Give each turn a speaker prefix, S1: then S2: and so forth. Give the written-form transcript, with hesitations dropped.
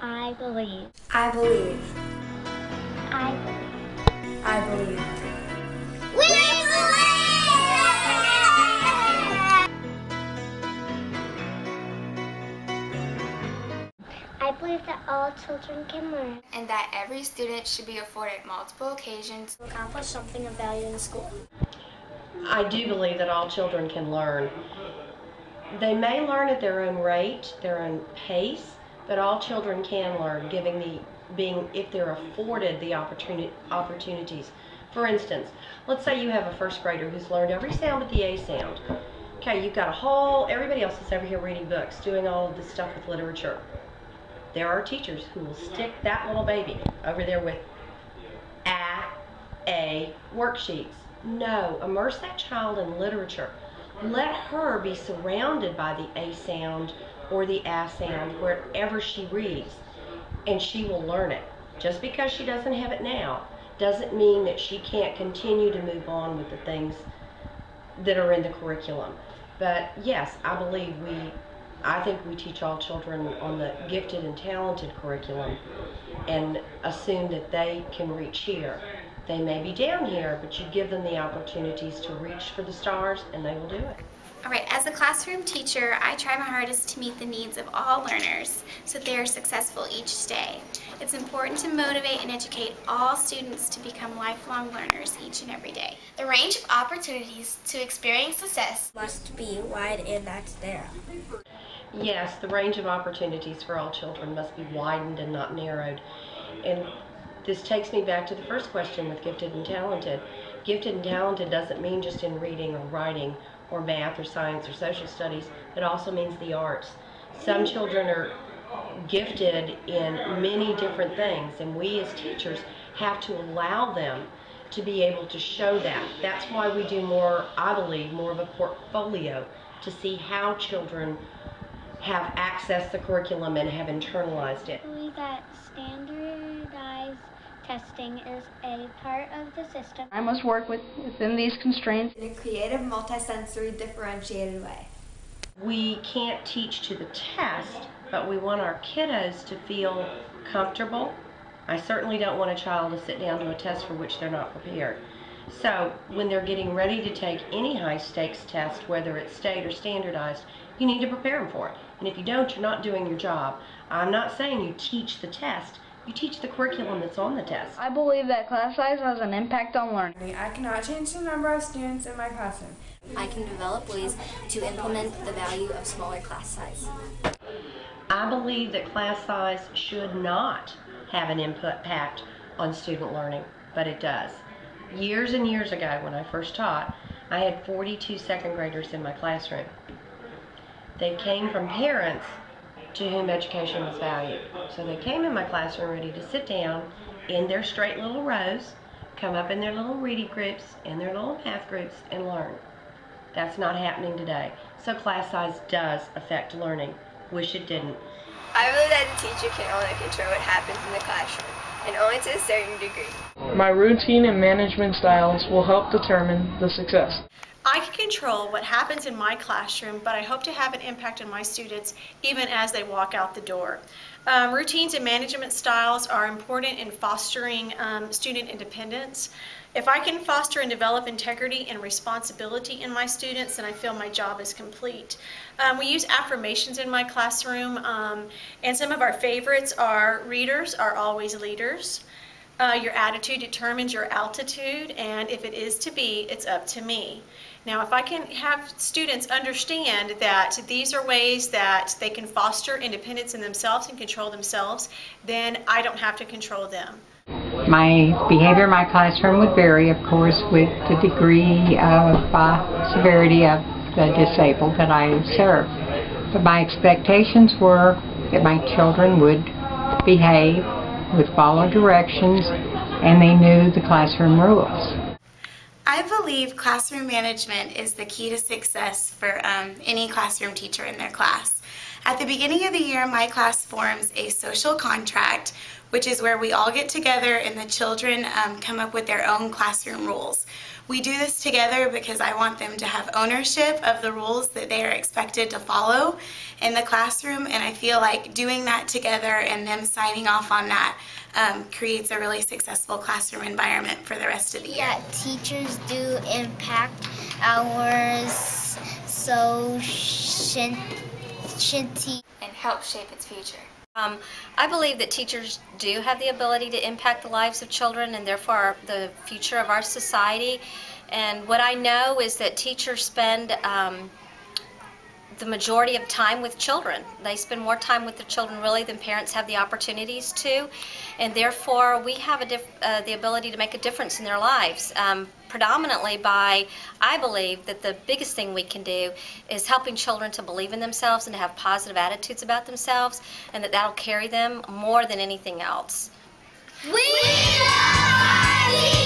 S1: I believe.
S2: I believe.
S1: I believe.
S2: I believe.
S1: We believe! I believe that all children can learn.
S2: And that every student should be afforded multiple occasions
S1: To accomplish something of value in school.
S3: I do believe that all children can learn. They may learn at their own rate, their own pace, but all children can learn, if they're afforded the opportunities. For instance, let's say you have a first grader who's learned every sound but the A sound. Okay, you've got everybody else is over here reading books, doing all of this stuff with literature. There are teachers who will stick that little baby over there with A worksheets. No, immerse that child in literature. Let her be surrounded by the A sound or the A sound wherever she reads, and she will learn it. Just because she doesn't have it now doesn't mean that she can't continue to move on with the things that are in the curriculum. But yes, I think we teach all children on the gifted and talented curriculum and assume that they can reach here. They may be down here, but you give them the opportunities to reach for the stars and they will do it.
S4: Alright, as a classroom teacher, I try my hardest to meet the needs of all learners so they are successful each day. It's important to motivate and educate all students to become lifelong learners each and every day.
S5: The range of opportunities to experience success
S2: must be wide and that's there.
S3: Yes, the range of opportunities for all children must be widened and not narrowed. And this takes me back to the first question with gifted and talented. Gifted and talented doesn't mean just in reading or writing or math or science or social studies. It also means the arts. Some children are gifted in many different things, and we as teachers have to allow them to be able to show that. That's why we do I believe, more of a portfolio to see how children have accessed the curriculum and have internalized it.
S1: I believe that standardized testing is a part of the system.
S6: I must work within these constraints
S2: in a creative, multisensory, differentiated way.
S3: We can't teach to the test, but we want our kiddos to feel comfortable. I certainly don't want a child to sit down to a test for which they're not prepared. So when they're getting ready to take any high-stakes test, whether it's state or standardized, you need to prepare them for it. And if you don't, you're not doing your job. I'm not saying you teach the test. You teach the curriculum that's on the test.
S6: I believe that class size has an impact on learning.
S7: I cannot change the number of students in my classroom.
S5: I can develop ways to implement the value of smaller class size.
S3: I believe that class size should not have an impact on student learning, but it does. Years and years ago when I first taught, I had 42 second graders in my classroom. They came from parents to whom education was valued. So they came in my classroom ready to sit down in their straight little rows, come up in their little reading groups and their little math groups and learn. That's not happening today. So class size does affect learning. Wish it didn't.
S8: I believe that the teacher can only control what happens in the classroom, and only to a certain degree.
S9: My routine and management styles will help determine the success.
S10: I can control what happens in my classroom, but I hope to have an impact on my students even as they walk out the door. Routines and management styles are important in fostering student independence. If I can foster and develop integrity and responsibility in my students, then I feel my job is complete. We use affirmations in my classroom, and some of our favorites are readers are always leaders. Your attitude determines your altitude, and if it is to be, it's up to me. Now, if I can have students understand that these are ways that they can foster independence in themselves and control themselves, then I don't have to control them.
S11: My behavior in my classroom would vary, of course, with the degree of severity of the disabled that I serve. But my expectations were that my children would behave, would follow directions, and they knew the classroom rules.
S4: I believe classroom management is the key to success for any classroom teacher in their class. At the beginning of the year, my class forms a social contract, which is where we all get together and the children come up with their own classroom rules. We do this together because I want them to have ownership of the rules that they are expected to follow in the classroom, and I feel like doing that together and them signing off on that creates a really successful classroom environment for the rest of the year.
S1: Yeah, teachers do impact our society
S2: and help shape its future.
S12: I believe that teachers do have the ability to impact the lives of children and therefore the future of our society. And what I know is that teachers spend the majority of time with children. They spend more time with their children really than parents have the opportunities to, and therefore we have the ability to make a difference in their lives. Predominantly by, I believe that the biggest thing we can do is helping children to believe in themselves and to have positive attitudes about themselves, and that'll carry them more than anything else.
S1: We are